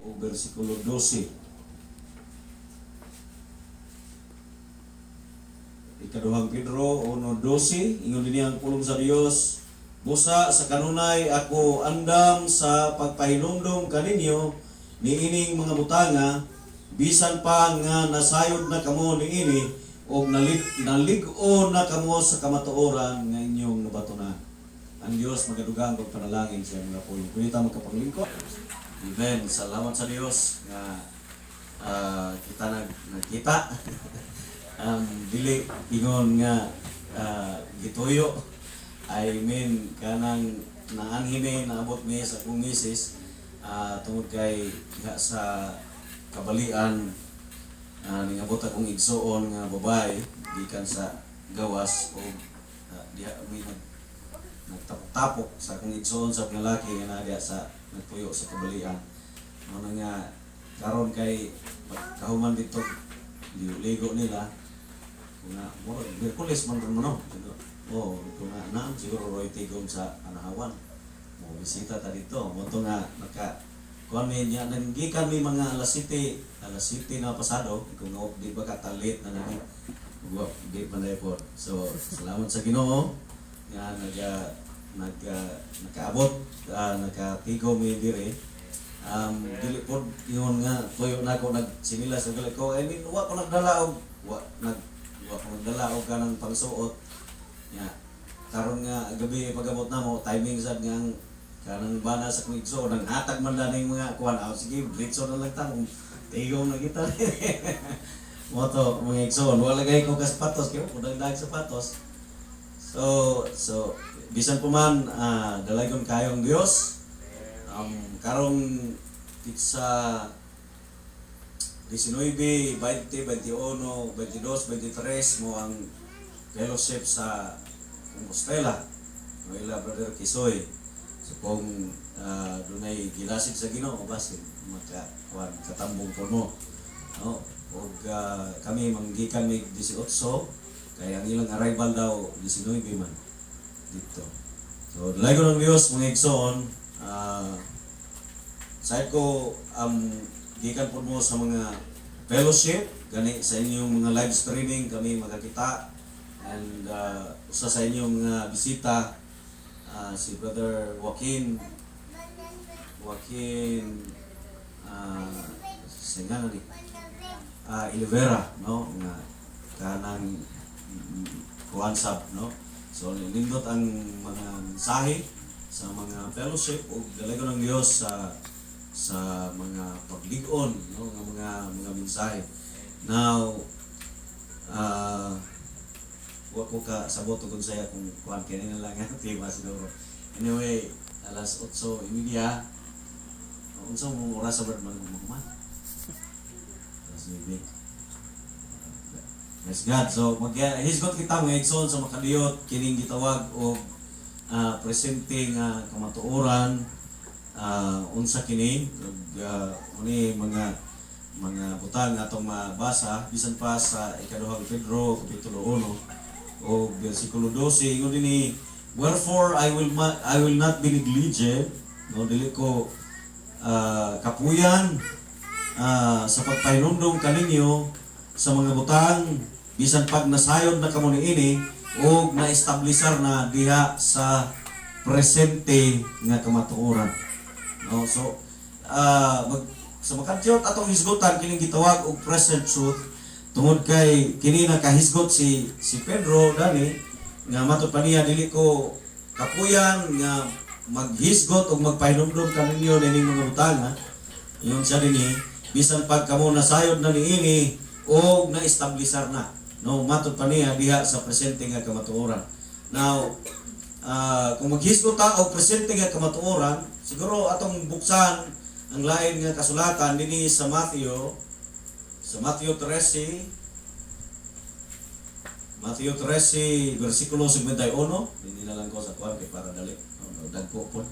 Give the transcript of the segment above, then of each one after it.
o versikulo 12. Ikaduhang Pedro 1:12, ingon din ang pulong sa Dios, busa sa kanunay ako andam sa pagpahinumdum kaninyo niining mga butanga, bisan pa nga nasayod na kamo niini o nalig-o na kamo sa kamatuoran nga inyong nabatunan. Ang Diyos magadugang kong panalangin sa mga pulong. Kunita magkapaglingkod. Amen. Salamat sa Diyos nga kita nagkita. Dili ingon nga gituyo. I mean kanang naanhime naabot mi sa akong misis tungod kay sa kabalian ningabot akong igsuon nga babae gikan sa gawas o diha mi nagtapok-tapok sa akong igsuon sa lalaki nga diha sa nagpuyo sa kabalian. Mo nga karon kay kahuman dito ligo nila kuna mo Miyerkules man ron no. Oh, kuna na siguro roy tigom sa anahawan. Mo bisita ta dito. Mo to nga naka kuan mi nya nanggikan mi mga alas 7 na pasado kung di ba katalit na nani. Di pa na po. So, salamat sa Ginoo nga nakaabot nakatigo mi dire. Dili pod ingon nga tuyo na ko nagsinilas og ko. I mean, wa ko nagdala og wa ko nagdala og kanang pangsuot. Ya, karon nga gabi pagabot na mo timing sad nga kanang bana sa kumigso nang hatag man daning mga kuan sige blitzo na lang ta tigom na kita. Mo to mga igsoon wala gay ko ka sapatos kay ko dagdag sapatos. So bisan po man dalagon kayong Dios. Karong sa 19, 20, 21, 22, 23 mo ang fellowship sa Compostela. Noila Brother Kisoy. So kung dunay gilasig sa Ginoo basin maka katambong po mo. No? Og kami manggikan mig 18 kaya ang ilang arrival daw 19 man dito. So dalago ng Dios mga igsoon side ko gikan po mo sa mga fellowship gani sa inyong mga live streaming kami magkakita. And usa sa inyong mga bisita si Brother Joaquin singano ni Olivera no nga kanang kuansab no. So nindot ang mga mensahe sa mga fellowship ug dalago ng Dios sa mga paglig-on no nga mga mensahe. Now wa ko ka sabot kung saya kung kuan kini na lang ang tema siguro. Anyway, alas 8:30 unsa mo oras sa man man. Sige. Yes God. So hisgot kita mga igsoon sa makadiyot kining gitawag og presenting kamatuoran unsa kini uni mga butang atong mabasa bisan pa sa ikaduhang Pedro kapitulo 1 o versikulo 12 ingon dinhi, wherefore I will not be negligent no dili ko kapuyan sa pagpahinumdum kaninyo sa mga butang bisan pag nasayod na kamo niini o na-establisar na diha sa presente nga kamatuoran no. So sa makadyot atong hisgotan kining gitawag og present truth tungod kay kini nakahisgot si Pedro dani nga matud pa niya dili ko kapuyan nga maghisgot og magpahinumdum kaninyo nining mga butanga ingon siya dinhi bisan pag kamo nasayod na niini o na-establisar na no matud pa niya diha sa presente nga kamatuoran. Now kung maghisgot ta og presente nga kamatuoran siguro atong buksan ang lain nga kasulatan dinhi sa Matthew 13 versikulo 51 hindi na lang ko sa kuwan kay para dali dagko po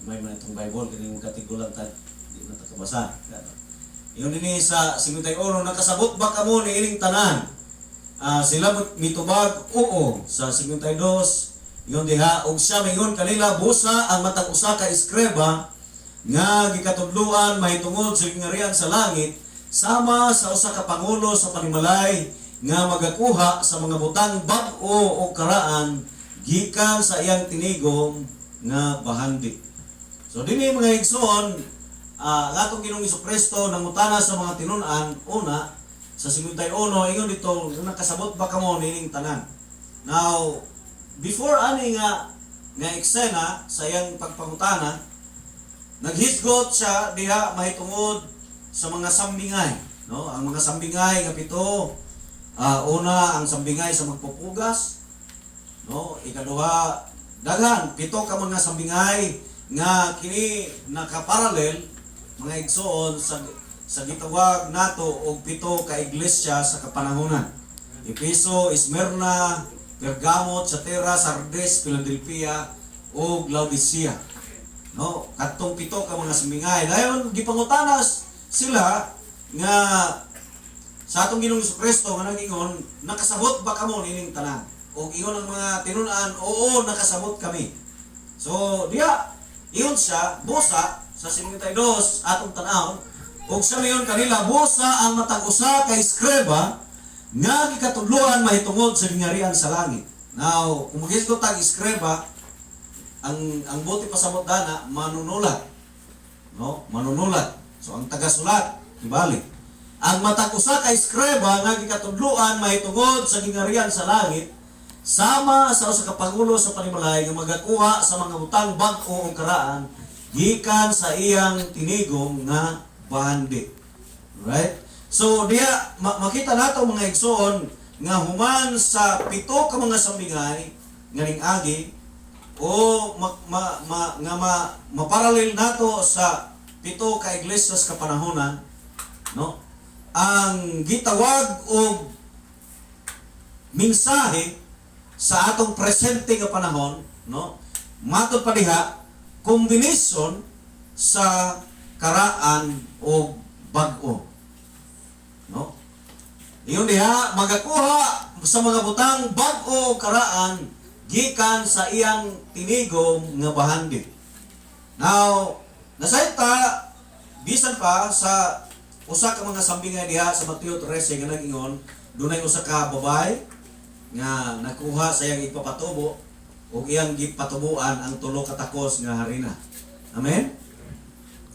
may man itong Bible kini mo katigulan ta di na ta kabasa ingon dinhi sa 51 nakasabot ba kamo niining tanan sila mitubag oo sa 52 ingon diha og siya mingon kanila busa ang matag usa ka eskreba nga gikatudluan mahitungod sa gingarian sa langit sama sa usa ka pangulo sa panimalay nga magakuha sa mga butang bag-o o karaan gikan sa iyang tinigom nga bahandi. So dinhi mga igsoon, ang atong Ginoong Jesucristo nangutana sa mga tinun-an una sa 51 ingon dito nakasabot ba kamo nining tanan. Now before ani nga eksena sa iyang pagpangutana, naghisgot siya diha mahitungod sa mga sambingay, no? Ang mga sambingay nga pito, una ang sambingay sa magpupugas, no? Ikaduha, daghan pito ka mga sambingay nga kini nakaparallel mga igsoon sa gitawag nato og pito ka iglesia sa kapanahonan. Efeso, Esmerna, Pergamo, Thyatira, Sardes, Philadelphia ug Laodicea. No, katong pito ka mga sambingay. Dayon gipangutanas sila nga sa atong Ginoong Jesucristo nga nagingon, nakasabot ba kamo nining tanan? O ingon ang mga tinun-an, oo, nakasabot kami. So, diya, iyon siya, busa, sa 52, atong tanahon, o siya mayon kanila, busa ang matag usa kay eskreba, nga gikatudluan mahitungod sa gingarian sa langit. Now, kung maghisgot tag eskreba, ang buti pa sa mutdana, manunulat. No? Manunulat. So, ang tagasulat, ibalik. Ang matag usa kay eskreba nga gikatudluan mahitungod sa gingarian sa langit, sama sa usa ka pangulo sa panimalay nga magakuha sa mga butang bag-o o karaan gikan sa iyang tinigom nga bahandi. Right? So diya makita nato mga igsoon nga human sa pito ka mga sambingay nga ning-agi o maparallel nato sa pito ka iglesias ka panahonan, no? Ang gitawag og mensahe sa atong presente nga panahon, no? Matod pa diha kombinasyon sa karaan o bag-o, no? Iyon diha magakuha sa mga butang bag-o o karaan gikan sa iyang tinigom nga bahandi. Now, nasayta bisan pa sa usa ka mga sambingay diha sa Mateo 13 nga nag-ingon, dunay usa ka babay nga nakuha sa iyang ipapatubo o iyang gipatubuan ang tulo ka takos nga harina. Amen?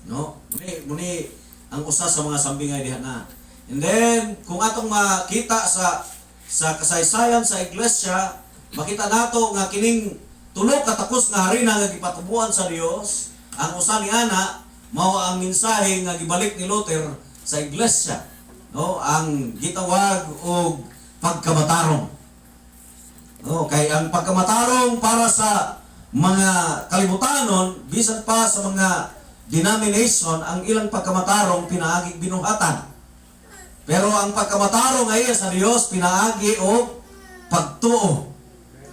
No? Muni ang usa sa mga sambingay diha na. And then kung atong makita sa kasaysayan sa iglesia, makita nato nga kining tulo ka takos nga harina nga gipatubuan sa Dios, ang usa ni ana mao ang mensahe nga gibalik ni Luther sa iglesia, no? Ang gitawag og pagkamatarong. No, kay ang pagkamatarong para sa mga kalibutanon, bisan pa sa mga denomination, ang ilang pagkamatarong pinaagi binuhatan. Pero ang pagkamatarong ay sa Dios pinaagi o pagtuo.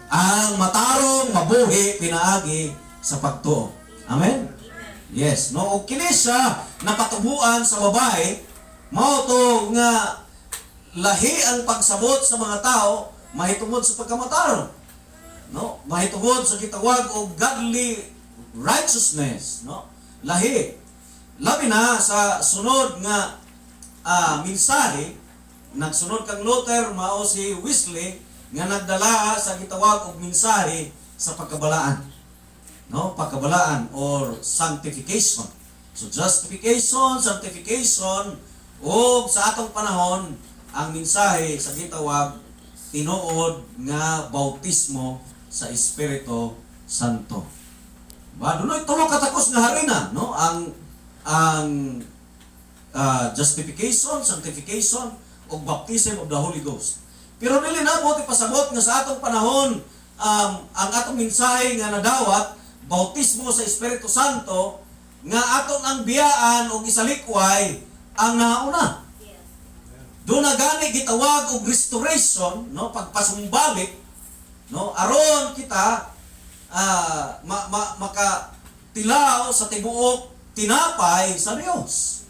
Ang matarong mabuhi pinaagi sa pagtuo. Amen? Yes, no, o kini siya napatubuan sa babae, mao to nga lahi ang pagsabot sa mga tao mahitungod sa pagkamatarong. No, mahitungod sa gitawag og godly righteousness, no? Lahi. Labi na sa sunod nga mensahe, nagsunod kang Luther mao si Wesley nga nagdala sa gitawag og mensahe sa pagkabalaan. No, pagkabalaan or sanctification. So justification, sanctification, o sa atong panahon ang mensahe sa gitawag tinuod nga bautismo sa Espiritu Santo. Ba dunoy tulo ka takos nga harina, no? Ang justification, sanctification o baptism of the Holy Ghost. Pero dili na mo pasabot nga sa atong panahon ang atong mensahe nga nadawat bautismo sa Espiritu Santo nga aton ang biyaan o gisalikway ang nauna. Doon na gani gitawag og restoration, no, pagpasumbalik, no, aron kita makatilaw sa tibuok tinapay sa Dios.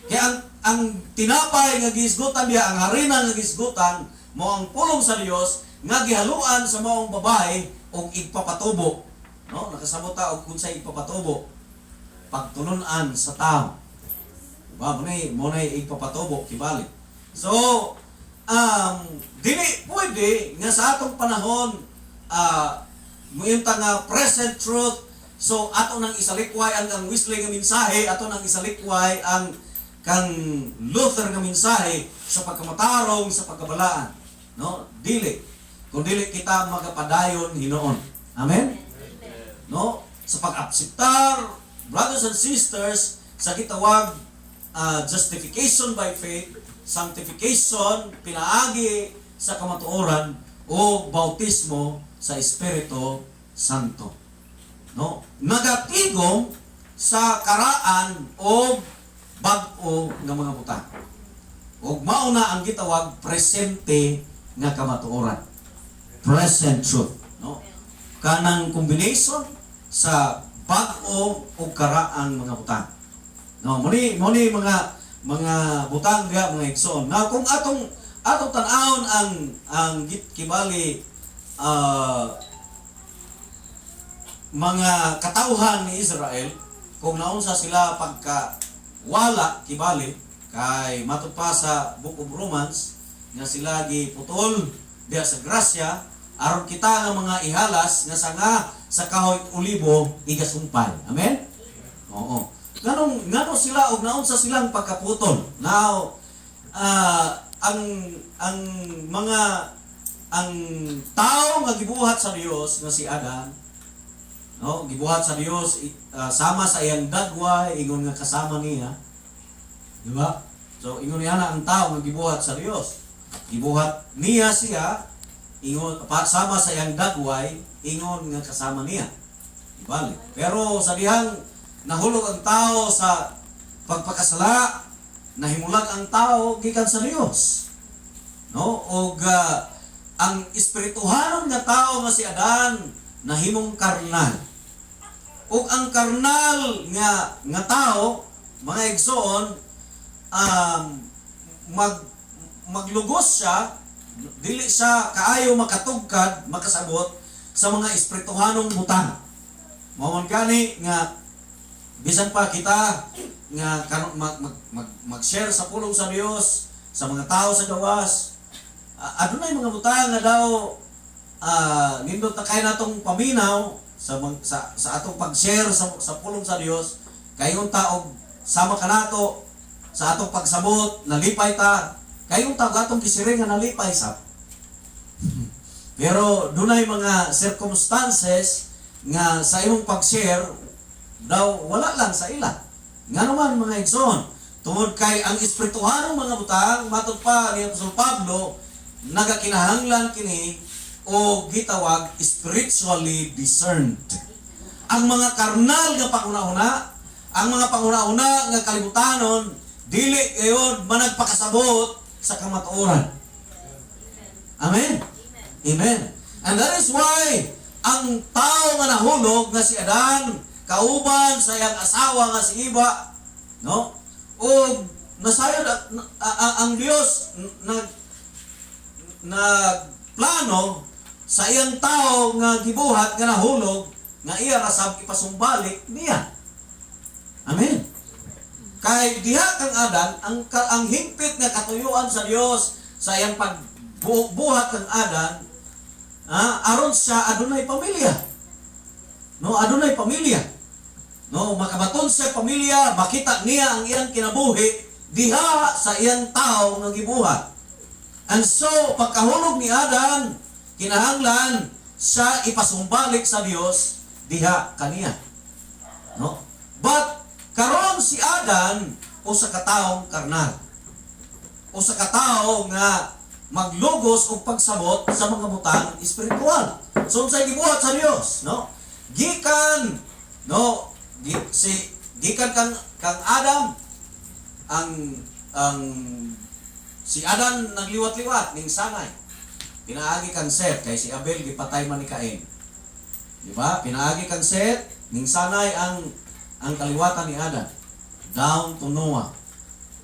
Kaya ang tinapay nga gihisgutan diha, ang harina nga gihisgutan mo ang pulong sa Dios nga gihaluan sa maong babae og igpapatubo. No, nakasabot ta og unsay igpapatubo. pagtulunan sa tao. Diba? Muna'y ipapatubo, kibali. So, dili pwede nga sa atong panahon, muyunta nga present truth, so ato nang isalikway ang Wesley nga mensahe, ato nang isalikway ang kang Luther nga mensahe sa pagkamatarong, sa pagkabalaan. No? Dili. Kung dili kita magapadayon hinoon. Amen? No? Sa pag-akseptar, brothers and sisters, sa gitawag justification by faith, sanctification, pinaagi sa kamatuoran, o bautismo sa Espiritu Santo. No? Nagatigom sa karaan o bag-o nga mga butang. O mauna ang gitawag presente nga kamatuoran. Present truth. No? Kanang combination sa bag-o o karaang mga butang. No, muni mga butang diha, mga igsoon. Now kung atong tan-awon ang kibali mga katawhan ni Israel, kung naunsa sila pagka wala kibali kay matud pa sa Book of Romans nga sila giputol diha sa grasya aron kita nga mga ihalas nga sanga sa kahoy olibo igasumpay. Amen? Oo. Nganong sila og naunsa silang pagkaputol. Now, ang tao nga gibuhat sa Dios nga si Adan, no, gibuhat sa Dios sama sa iyang dagway ingon nga kasama niya. Di ba? So ingon niya na ang tao nga gibuhat sa Dios. Gibuhat niya siya ingon sama sa iyang dagway ingon nga kasama niya. Di ba? Pero sa dihang nahulog ang tao sa pagpakasala, nahimulag ang tao gikan sa Dios. No? Og ang espirituhanon nga tao nga si Adan nahimong karnal. Ug ang karnal nga tao, mga igsoon, maglugos siya, dili siya kaayo makatugkad, makasabot sa mga espirituhanong butang. Mao man gani nga bisan pa kita nga mag-share sa pulong sa Dios sa mga tao sa gawas, adunay mga butang nga daw nindot na kay natong paminaw sa atong pag-share sa pulong sa Dios, kayong taog sama kanato sa atong pagsabot, nalipay ta, kayong taog atong kisiring nga nalipay sa. Pero dunay mga circumstances nga sa imong pag-share daw wala lang sa ila. Nga naman mga igsoon, tungod kay ang espirituhanong mga butang, matod pa ni Apostol Pablo, nagakinahanglan kini o gitawag spiritually discerned. Ang mga karnal nga panguna-una, ang mga panguna-una nga kalibutanon, dili gayon managpakasabot sa kamatuoran. Amen? Amen. And that is why ang tao nga nahulog nga si Adan, kauban sa iyang asawa nga si Iba, no? O nasayod ang Dios nagplano sa iyang tao nga gibuhat nga nahulog nga iya rasab ipasumbalik niya. Amen. Kay diha kang Adan ang hingpit nga katuyuan sa Dios sa iyang pagbuhat kang Adan, aron siya adunay pamilya. No, adunay pamilya. No, makabaton sa pamilya, makita niya ang iyang kinabuhi diha sa iyang tao nga gibuhat. And so, pagkahulog ni Adan, kinahanglan siya ipasumbalik sa Dios diha kaniya. No? But karon si Adan o sa kataong karnal. O sa katao nga maglugos o pagsabot sa mga butang espiritual. So, sa gibuhat sa Dios, no? Gikan, no, gikan kang Adam, ang si Adan nagliwat-liwat ning sangay. Pinaagi kang Seth kay si Abel gipatay man ni Cain. Di ba? Pinaagi kang Seth ning sanay ang kaliwatan ni Adan down to Noah.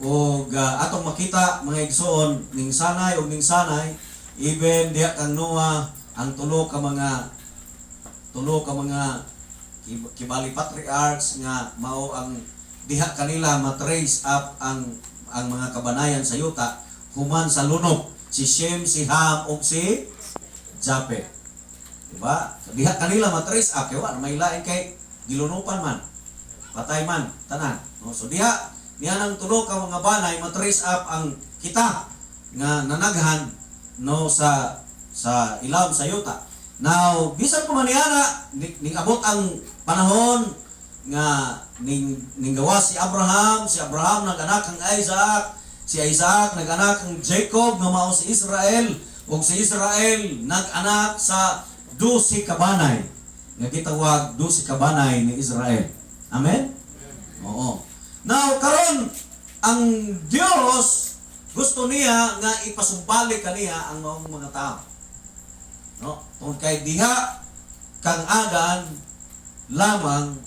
O atong makita mga igsoon ning sanay o ning sanay even diha kang Noah ang tulo ka mga kibali patriarchs nga mao ang diha kanila matrace up ang mga kabanayan sa yuta human sa lunok, si Shem, si Ham ug si Japet. Diba? Diha kanila matrace up kay wa may lain kay gilunupan man, patay man tanan. No? So diha nang tulo ka mga banay matrace up ang kita nga nanaghan no sa ilawom sa yuta. Now, bisan pa man niana ning abot ang panahon nga ning gawa si Abraham nag-anak ang Isaac, si Isaac nag-anak ang Jacob nga mao si Israel, ug si Israel nag-anak sa 12 kabanay nga gitawag 12 kabanay ni Israel. Amen? Oo. Now, karon ang Dios gusto niya nga ipasumbalik kaniya ang mga tao. No? Tungkol kay diha kang adan lamang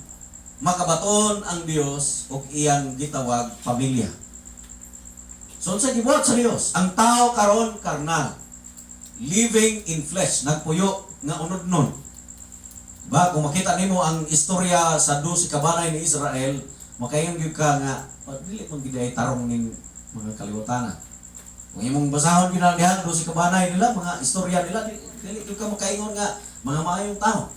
makabaton ang Dios ug iyang gitawag pamilya. So sa gibuhat sa Dios, ang tao karon karnal, living in flesh, nagpuyo nga unod-non. Ba kung makita nimo ang istorya sa 12 kabanay ni Israel, makayon gyud ka nga dili man gid ay tarong ning mga kalibutan. Kung imong basahon gyud diha 12 kabanay nila, mga istorya nila dili ka makaingon nga mga maayong tao.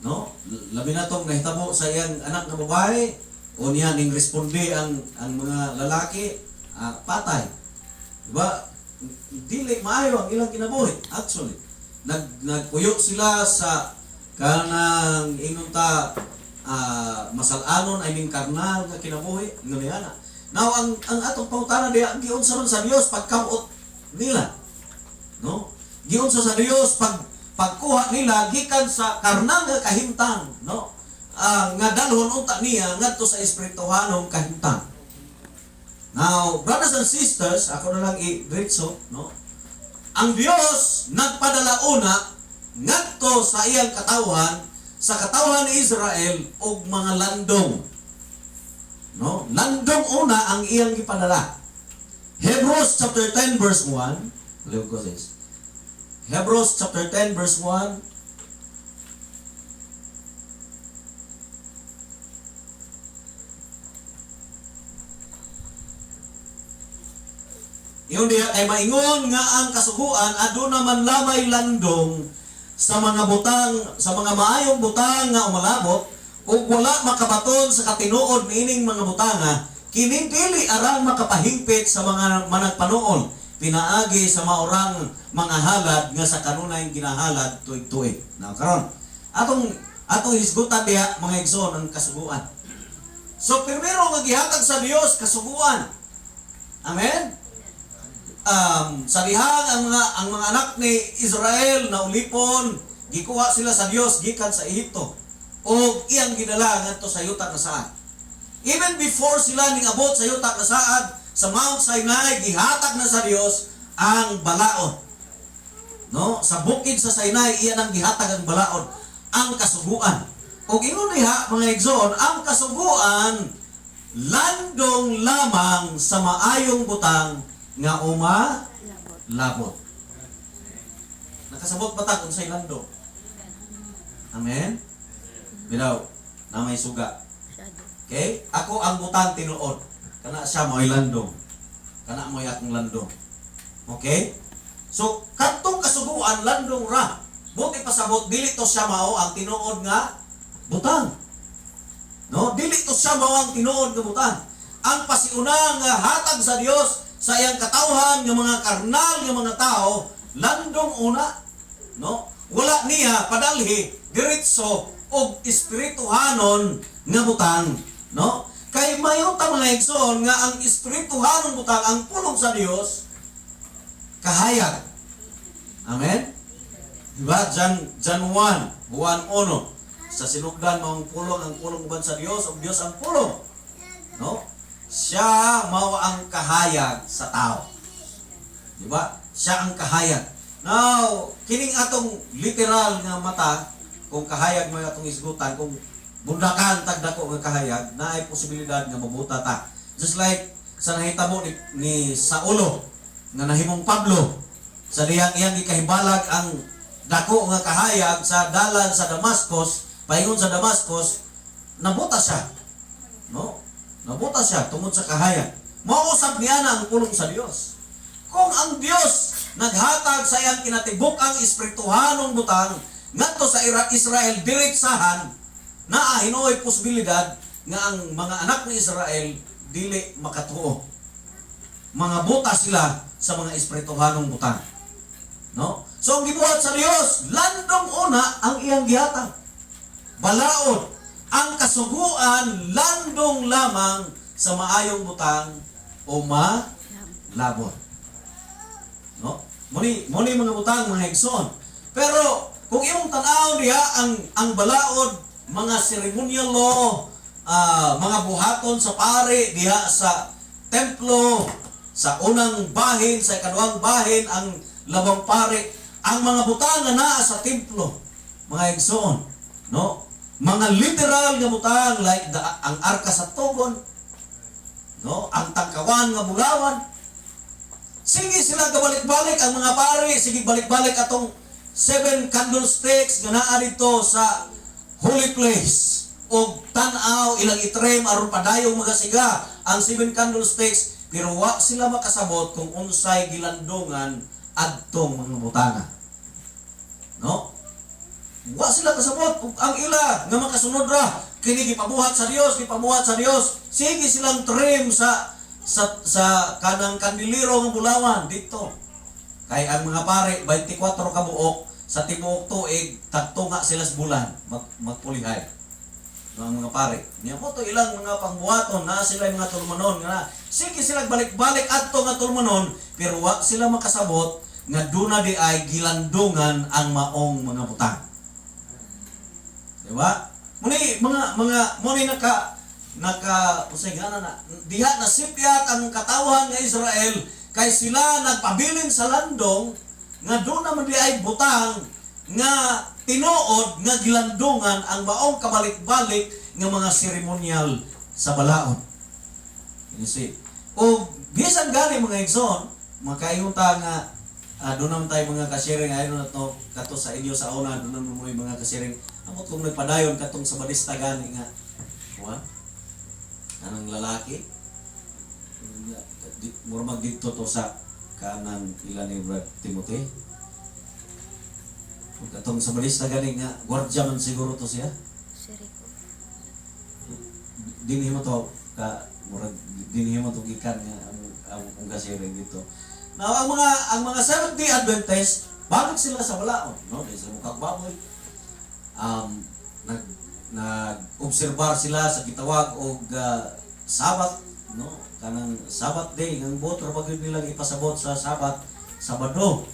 No? Labi na tong nahitabo sa iyang anak na babae, o niya ning responde ang mga lalaki, patay. Diba? Dili maayo ang ilang kinabuhi. Actually, nagpuyo sila sa kanang inunta masalanon, I mean karnal nga kinabuhi. Ingon niya na. Now, ang atong pangutana diya, giunsa man sa Dios pagkamot nila. No? Giunsa sa Dios pagkuha nila gikan sa karnal nga kahimtang, no? Nga dalhon unta niya ngadto sa espirituhanong kahimtang. Now, brothers and sisters, ako na lang i-diretso, no? Ang Dios nagpadala una ngadto sa iyang katawhan, sa katawhan ni Israel og mga landong. No? Landong una ang iyang gipadala. Hebrews chapter 10 verse 1. Look at this. Hebrews chapter 10 verse 1. Yung diya kay maingon nga ang kasuguan aduna man lamay landong sa mga butang, sa mga maayong butang nga umalabot ug wala makabaton sa katinuod niining mga butanga, kini dili arang makapahingpit sa mga managpanuon pinaagi sa maurang mga halad nga sa kanunay ginahalad tuig-tuig. Now karon atong hisgutan diha mga igsoon ang kasuguan. So primero nga gihatag sa Dios kasuguan. Amen. Sa dihang ang mga anak ni Israel na ulipon, gikuha sila sa Dios gikan sa Ehipto o iyang gidala ngadto sa yuta nga saad. Even before sila ning abot sa yuta nga saad sa Mount Sinai, gihatag na sa Dios ang balaod. No, sa bukid sa Sinai iyan ang gihatag ang balaod, ang kasuguan. O ingon diha mga igsoon, ang kasuguan landong lamang sa maayong butang nga labot. Nakasabot ba ta kung sa'y lando? Amen? Bilaw, na may suga. Okay? Ako ang butang tinuod. Kana siya mo'y landong. Kana mo'y akong landong. Okay? So, katong kasuguan, landong ra. Buti pasabot, dili to siya mao ang tinuod nga butang. No? Dili to siya mao ang tinuod nga butang. Ang pasiunang hatag sa Dios sa iyang katawhan ng mga karnal ng mga tao, landong una, no? Wala niya padalhi diretso og espirituhanon nga butang, no? Kay mayon ta mga igsoon nga ang espirituhanong butang ang pulong sa Dios kahayag. Amen. Diba? Jan 1:1 sa sinugdan mao ang pulong uban sa Dios, ug Dios ang pulong. No? Siya mao ang kahayag sa tao. Di ba? Siya ang kahayag. Now, kining atong literal nga mata, kung kahayag mo atong isgutan, kung bundakan tagdako nga kahayag, na ay posibilidad nga mabuta ta. Just like sa nahitabo ni Saulo, nga nahimong Pablo, sa diyang iyang gikahibalag ang dako nga kahayag sa dalan sa Damascus, paingon sa Damascus, nabuta siya. No? Nabuta siya tungod sa kahayan. Mausap niya na ang pulong sa Dios. Kung ang Dios naghatag sa iyang kinatibuk-ang espirituhanong butang ngadto sa Israel diretsahan, naa hinuoy posibilidad nga ang mga anak ni Israel dili makatuo. Mga buta sila sa mga espirituhanong butang. No? So ang gibuhat sa Dios, landong una ang iyang gihatag. Balaod ang kasuguan landong lamang sa maayong butang o malabot. No? Muni mga butang, mga higson. Pero kung imong tan-aw diha ang balaod, mga ceremonial law, mga buhaton sa pare diha sa templo, sa unang bahin, sa ikaduhang bahin, ang labang pare, ang mga butang na naa sa templo, mga higson, no? Mga literal nga butang like ang arka sa tugon, no? Ang tangkawan nga bulawan. Sige sila gabalik-balik ang mga pare, sige balik-balik atong 7 candlesticks nga naa dito sa holy place. O tan-aw ilang itrem aron padayong magasiga ang 7 candlesticks, pero wa sila makasabot kung unsay gilandungan adtong mga butanga. No? Wa sila kasabot ang ila nga makasunod ra kini gipabuhat sa Dios, gipabuhat sa Dios. Sige silang trim sa kanang kandiliro nga bulawan dito. Kay ang mga pare 24 ka buok sa tibuok tuig tagtunga sila sa bulan magpulihay. No, ang mga pare. Niya mo to ilang mga pangbuhaton na sila mga tulmanon nga sige sila balik-balik adto nga tulmanon pero wa sila makasabot nga duna di ay gilandungan ang maong mga butang. Diba? Muni usay gana na diha na sipyat ang katawhan nga Israel kay sila nagpabilin sa landong nga doon naman di ay butang nga tinuod nga gilandungan ang maong kabalik-balik nga mga seremonyal sa balaod. You see? O bisan gani mga igsoon, makayunta nga doon naman tayo mga kasharing ayon na to kato sa inyo sa una doon naman mo mga kasharing amot kung nagpadayon katong sa badista gani nga kuha anang lalaki murmag dito to sa kanang ilan ni Brad Timothy kung katong sa badista gani nga gwardya man siguro to siya dinhi mo to ka murag dinhi mo to gikan nga ang kasharing dito. Now, ang mga Seventh-day Adventist, balik sila sa balaod, no? Dahil sa mukang baboy. Nag-obserbar sila sa gitawag o Sabat, no? Kanang Sabat day, ng botro pag yun nilang ipasabot sa Sabat, Sabado,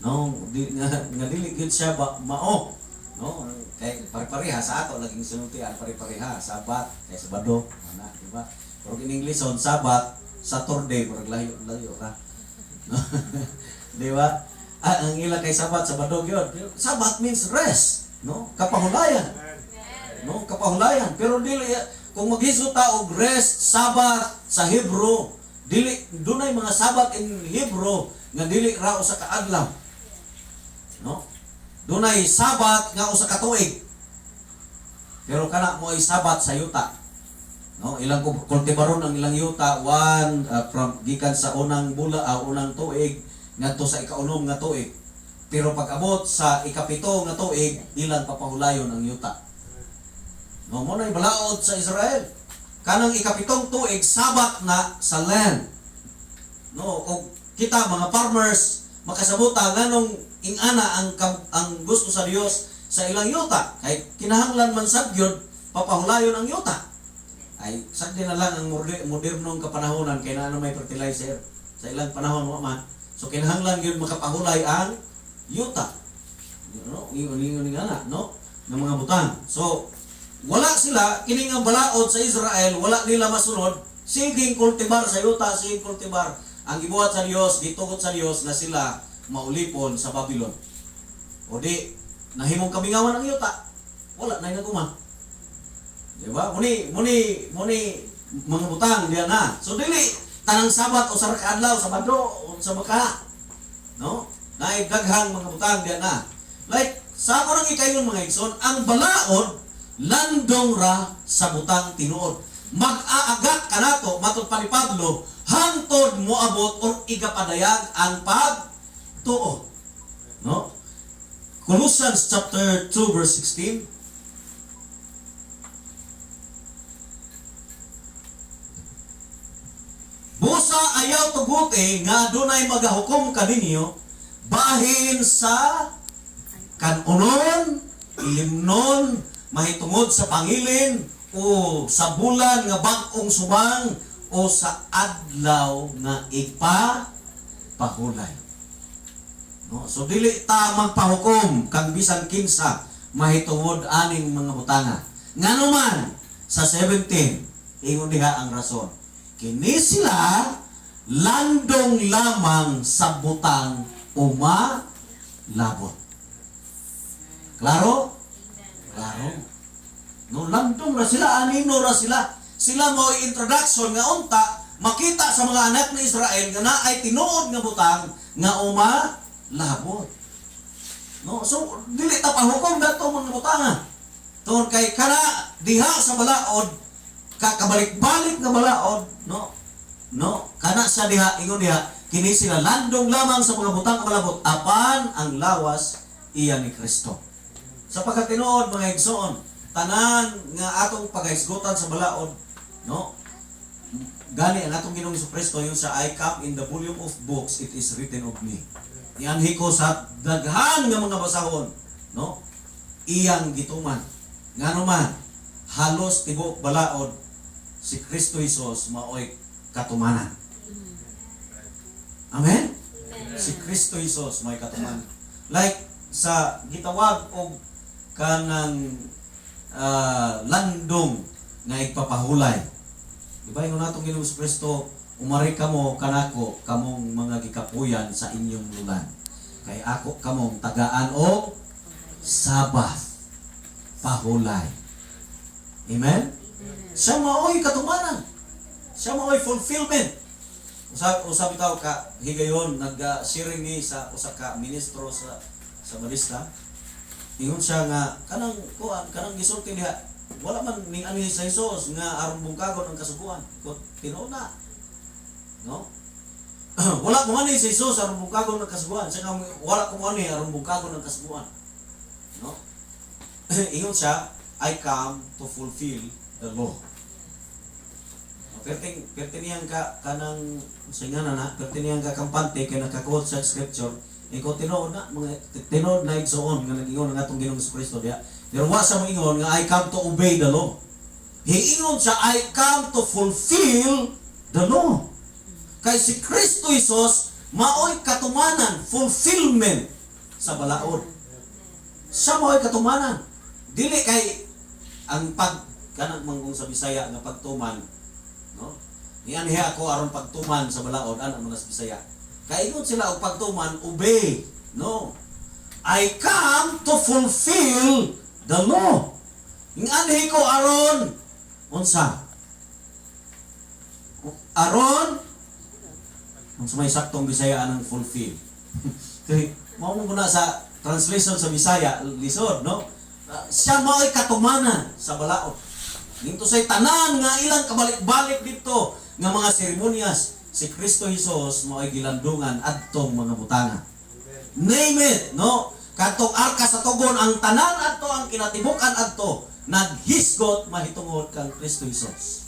no? Nga diligid siya mao, no? Kay pare-pareha sa ato laging sinuntian pare-pareha, Sabat, kay Sabado, ana, di ba? Pero in English on Sabat, Saturday, parang layo ka. Di ba? Ang ila kay Sabat, Sabado yun. Sabat means rest, no? Kapahulayan. No, kapahulayan. Pero dili kung maghisgot ta og rest, Sabat sa Hebrew, dili dunay mga Sabat in Hebrew nga dili ra usa ka adlaw. No? Dunay Sabat nga usa ka tuig. Pero kana mo ay Sabat sa yuta. No, ilang kultibaron ang ilang yuta from gikan sa unang unang tuig ngadto sa ikaunom nga tuig. Pero pag abot sa ikapito nga tuig, ilang papahulayon ang yuta. No, mo na balaod sa Israel. Kanang ikapitong tuig Sabat na sa land. No, og kita mga farmers makasabuta nganong ingana ang gusto sa Dios sa ilang yuta kay kinahanglan man sad gyud papahulayon ang yuta. Ay sagdi na lang ang modernong kapanahonan kay na may fertilizer sa ilang panahon wa man. So kinahanglan gyud makapahulay ang yuta. No, ingon nga no, ng mga butang. So wala sila kining nga balaod sa Israel, wala nila masunod, siging kultibar sa yuta, siging kultibar ang gibuhat sa Dios, gitugot sa Dios na sila maulipon sa Babylon. O di nahimong kamingawan ang yuta. Wala na naguma. Diba? Muni mga butang diyan na. So dili tanang Sabat o sa adlaw, Sabado o sa baka. No? Naay daghang mga butang diyan na. Like sa ako nang ikayon mga igsoon, ang balaod landong ra sa butang tinuod. Mag-aagat ka nato, matod pa ni Pablo, hangtod moabot o igapadayag ang pagtuo. No? Colossians chapter 2 verse 16. Busa ayaw tuguti nga adunay magahukom kaninyo bahin sa kanunon, ilimnon, mahitungod sa pangilin o sa bulan nga bag-ong subang o sa adlaw nga ipapahulay. No? So dili ta magpahukom kang bisan kinsa mahitungod aning mga butanga. Nganuman sa 17 ingon diha ang rason. Kini sila landong lamang sa butang umalabot. Klaro? Klaro. No, landong ra sila, anino ra sila. Sila mo introduction nga unta makita sa mga anak ni Israel nga naay tinuod nga butang nga umalabot. No, so dili ta pahukom dato mga butanga. Tungod kay kana diha sa balaod kakabalik-balik nga balaod, no? No, kana sa diha ingon diha kini sila landong lamang sa mga butang malabot apan ang lawas iya ni Kristo. Sa pagkatinuod mga igsoon, tanan nga atong pagahisgotan sa balaod, no? Gani ang atong Ginoong Kristo yung sa I come in the volume of books it is written of me. Iyanhi ko sa daghan nga mga basahon, no? Iyang gituman. Ngano man halos tibok balaod si Kristo Jesus maoy katumanan. Amen? Si Kristo Jesus may katumanan. Like sa gitawag og kanang landong nga igpapahulay. Diba yung natong Ginoong Kristo, umari kamo kanako kamong mga gikapuyan sa inyong lulan. Kay ako kamong tagaan o Sabbath pahulay. Amen? Siya maoy katumanan. Siya maoy fulfillment. Usab bitaw ka higayon nag-sharing ni sa usa ka ministro sa balista. Ingon siya nga kanang gisulti diha wala man ning ani sa Hesus nga aron bungkagon ang kasuguan. Ko tinuod na. No? Wala mo ani sa Hesus aron bungkagon ang kasuguan. Siya wala ko ani aron bungkagon ang kasuguan. No? Ingon siya, I come to fulfill the law. Pertiniyang ka kanang singana na, pertiniyang ka kampante kay nakaquote sa scripture, ikaw tinuod na mga tinuod na igsoon nga nag-ingon ang atong Ginoong Kristo diha. Pero wa sa moingon nga I come to obey the law. Hiingon siya I come to fulfill the law. Kay si Kristo Jesus maoy katumanan, fulfillment sa balaod. Siya maoy katumanan. Dili kay ang kanang manggong sa Bisaya nga pagtuman, no? Niyan ako aron pagtuman sa balaod ana man sa Bisaya. Kay ingon sila og pagtuman obey, no? I come to fulfill the law. Inganhi ko aron unsa? Aron unsa may saktong Bisaya anang fulfill. Kay mao mo na sa translation sa Bisaya lisod, no? Siya mao'y katumanan sa balaod. Dito say tanan nga ilang kabalik-balik dito nga mga seremonyas, si Kristo Jesus mao'y gilandungan adtong mga butanga. Name it, no? Katong arka sa tugon ang tanan adto ang kinatibukan adto naghisgot mahitungod kang Kristo Jesus.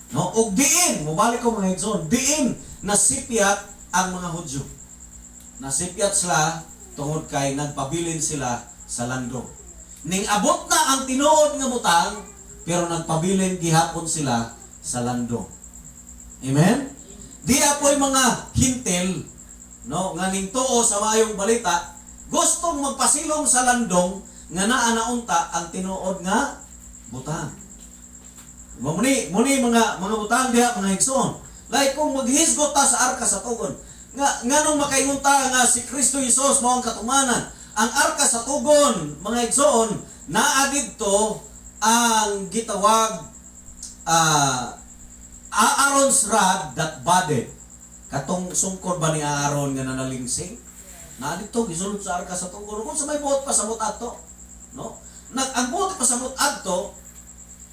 No, ug diin, mobalik ko mga igsoon, diin nasipyat ang mga Hudyo. Nasipyat sila tungod kay nagpabilin sila sa landong. Ning abot na ang tinuod nga butang, pero nagpabilin gihapon sila sa landong. Amen? Di apoy mga hintil, no, nga ning tuo sa mayong balita, gustong magpasilong sa landong nga naa naunta ang tinuod nga butang. Muni mga butang diha mga igsoon. Like kung maghisgot ta sa arka sa tugon, nganong makaingunta nga si Kristo Jesus mao ang katumanan. Ang arka sa tugon, mga igsoon, naa didto ang gitawag Aaron's rod that budded. Katong sungkod ba ni Aaron nga nanalingsing? Naa didto gisulod sa arka sa tugon. Kung sa may buot pa sa buot ato, no? nag-ambot pasabot adto,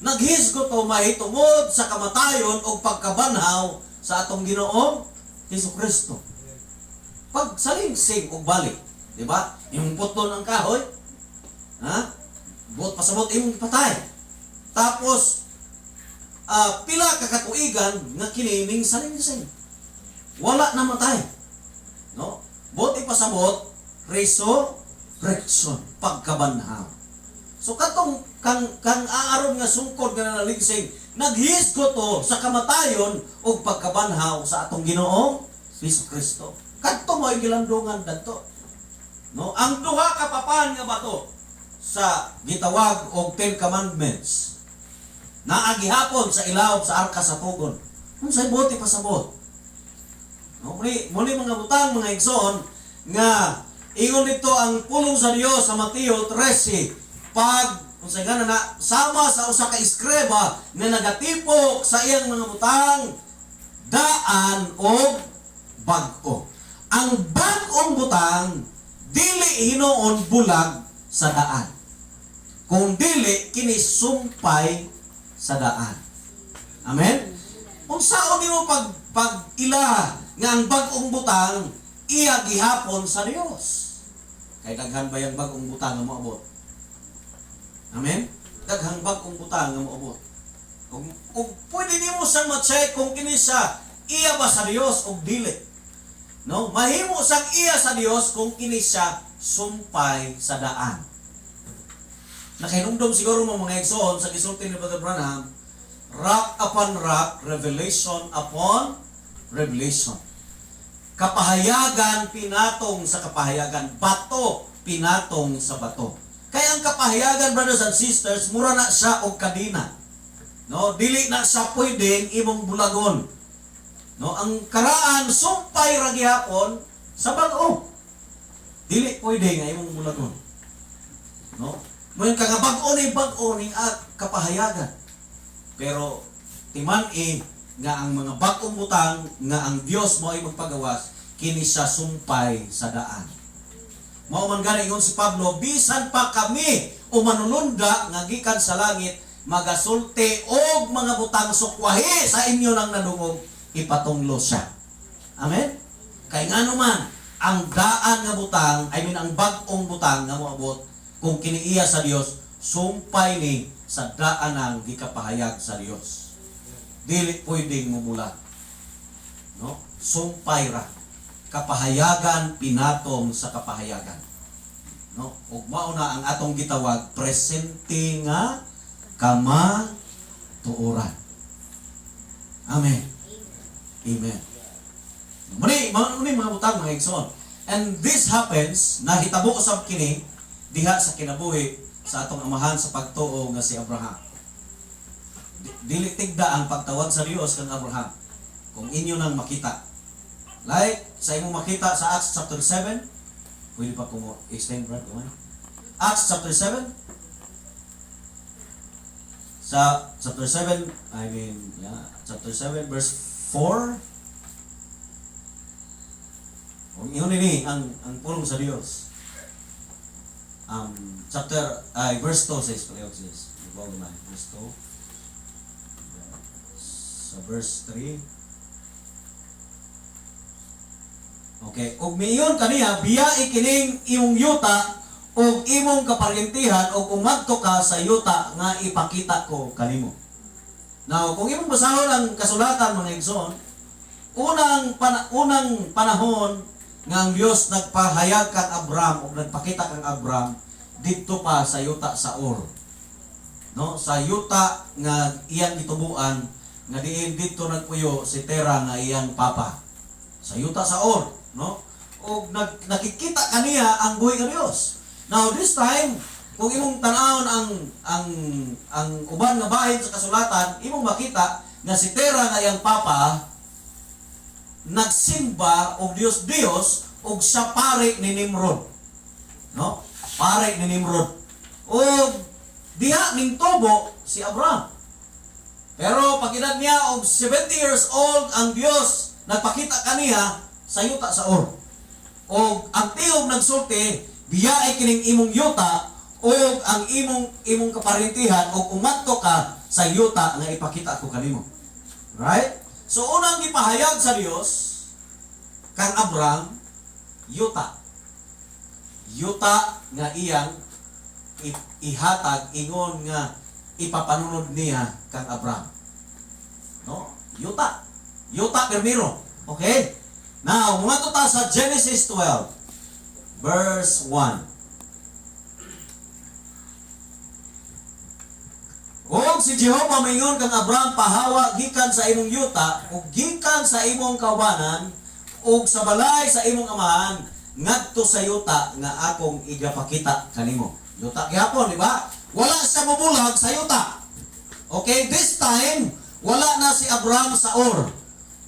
naghisgot to mahitungod sa kamatayon o pagkabanhaw sa atong Ginoong Hesukristo. Pag salingsing o balik, di ba? Yung putol ng kahoy, ha? Buot pasabot imong patay. Tapos, pila kakatuigan nga kinining salingsing. Wala namatay. No? Buot ipasabot, resurrection, pagkabanhaw. So katong kang aaron nga sungkod nga nalingsing, naghisgot to sa kamatayon o pagkabanhaw sa atong Ginoong Hesukristo. Kadto mo gilandungan dadto. No, ang duha ka papan nga bato sa gitawag og 10 Commandments naagihapon sa ilaw sa arka sa tugon. Unsay buti pasabot? No, muli mga butang mga igsoon nga ingon dito ang pulong sa Dios sa Mateo 13 pag unsay nga na sama sa usa ka eskreba nga nagatipok sa iyang mga butang daan o bag-o. Ang bag-ong butang dili hinuon bulag sa daan. Kung dili kini sumpay sa daan. Amen. Unsaon nimo pag ila nga ang bag-ong butang iya gihapon sa Dios. Kay daghan ba yang bag-ong butang nga moabot? Amen? Daghang bag-ong butang nga moabot. Kung pwede nimo sang ma-check kung kini siya iya ba sa Dios o dili. No, mahimo sang iya sa Dios kung kini siya sumpay sa daan. Nakinumdum siguro mo mga igsoon sa gisulti ni Brother Branham, rock upon rock, revelation upon revelation. Kapahayagan pinatong sa kapahayagan, bato pinatong sa bato. Kaya ang kapahayagan, brothers and sisters, mura na siya og kadina. No, dili na siya pwedeng imong bulagon. No, ang karaan sumpay ra gihapon sa bag-o. Dili pwede nga imong bulagon. No? Moy ka nga bag-o ni kapahayagan. Pero timan-i nga ang mga bag-ong butang nga ang Dios mo ay magpagawas kini sa sumpay sa daan. Mao man gani ingon si Pablo, bisan pa kami o manununda nga gikan sa langit magasulti og mga butang sukwahi sa inyo nang nadungog ipatunglo siya. Amen? Kay ngano man ang daan nga butang, ang bag-ong butang nga moabot kung kiniiya sa Dios, sumpay ni sa daanang gikapahayag sa Dios. Dili pwedeng mumulat. No? Sumpay ra. Kapahayagan pinatong sa kapahayagan. No? Ug mao na ang atong gitawag presente nga kamatuoran. Amen. Amen. Muni mga butang mga igsoon. And this happens, nahitabo usab kini diha sa kinabuhi sa atong amahan sa pagtuo nga si Abraham. Dili tigda ang pagtawag sa Dios kang Abraham. Kung inyo nang makita. Like sa imong makita sa Acts chapter 7, pwede pa ko explain brad ko man. Acts chapter 7. Sa chapter 7, chapter 7 verse 4. Kung iyon ini ang pulong sa Dios. Verse 2 says, verse 2. Sa verse 3. Okay, ug miyon kaniya biya ikining imong yuta ug imong kaparyentihan ug umadto ka sa yuta nga ipakita ko kanimo. Now, kung imong basahon ang kasulatan mga igsoon, unang panahon nga ang Dios nagpahayag kang Abraham o nagpakita kang Abraham dito pa sa yuta sa Ur. No, sa yuta nga iyang gitubuan nga diin dito nagpuyo si Tera nga iyang papa. Sa yuta sa Ur, no? O nakikita kaniya ang buhay nga Dios. Now this time, kung imong tan-awon ang uban nga bahin sa kasulatan, imong makita nga si Tera nga iyang papa nagsimba og Dios og sa pare ni Nimrod. No? Pare ni Nimrod. Og diha ning tubo si Abraham. Pero pag edad niya og 70 years old ang Dios nagpakita kaniya sa yuta sa Ur. Og ang tiog nagsulti, biyay kining imong yuta o ang imong kaparintihan o umadto ka sa yuta nga ipakita ko kanimo. Right? So unang gipahayag sa Dios kang Abraham yuta. Yuta nga iyang ihatag ingon nga ipapanunod niya kang Abraham. No? Yuta. Yuta permiro. Okay? Now, mga ta sa Genesis 12 verse 1. Kung si Jehovah maingon kang Abraham pahawa gikan sa imong yuta ug gikan sa imong kaubanan ug sa balay sa imong amahan ngadto sa yuta nga akong igapakita kanimo. Yuta gihapon, di ba? Wala siya mabulag sa yuta. Okay, this time wala na si Abraham sa Ur.